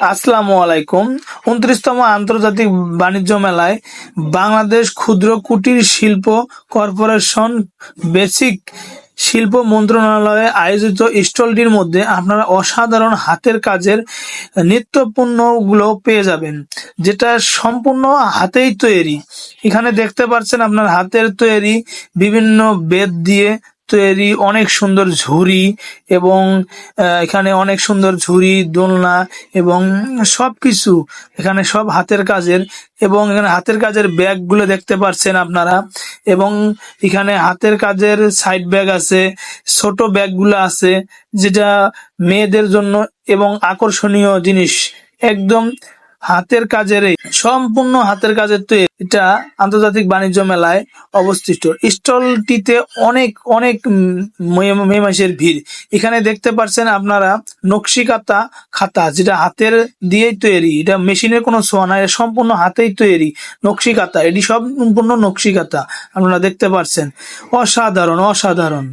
আসসালামু আলাইকুম। ২৯তম আন্তর্জাতিক বাণিজ্য মেলায় বাংলাদেশ ক্ষুদ্র কুটির শিল্প কর্পোরেশন বেসিক শিল্প মন্ত্রণালয়ে আয়োজিত স্টলটির মধ্যে আপনারা অসাধারণ হাতের কাজের নিত্যপণ্যগুলো পেয়ে যাবেন, যেটা সম্পূর্ণ হাতেই তৈরি। এখানে দেখতে পাচ্ছেন আপনার হাতের তৈরি বিভিন্ন বেত দিয়ে তৈরি অনেক সুন্দর ঝুড়ি এবং এখানে অনেক সুন্দর ঝুড়ি, দোলনা এবং সবকিছু এখানে সব হাতের কাজের। এবং এখানে হাতের কাজের ব্যাগগুলো দেখতে পাচ্ছেন আপনারা। এবং এখানে হাতের কাজের সাইড ব্যাগ আছে, ছোট ব্যাগগুলো আছে, যেটা মেয়েদের জন্য এবং আকর্ষণীয় জিনিস একদম হাতের কাজের, সম্পূর্ণ হাতের কাজের তো এটা আন্তর্জাতিক বাণিজ্য মেলায় অবস্থিত। স্টলটিতে অনেক অনেক মে মাসের ভিড়। এখানে দেখতে পাচ্ছেন আপনারা নকশিকাতা খাতা, যেটা হাতের দিয়েই তৈরি, এটা মেশিনের কোনো ছোঁয়া নাই, সম্পূর্ণ হাতেই তৈরি নকশিকাতা। এটি সম্পূর্ণ নকশিকাতা আপনারা দেখতে পাচ্ছেন। অসাধারণ অসাধারণ।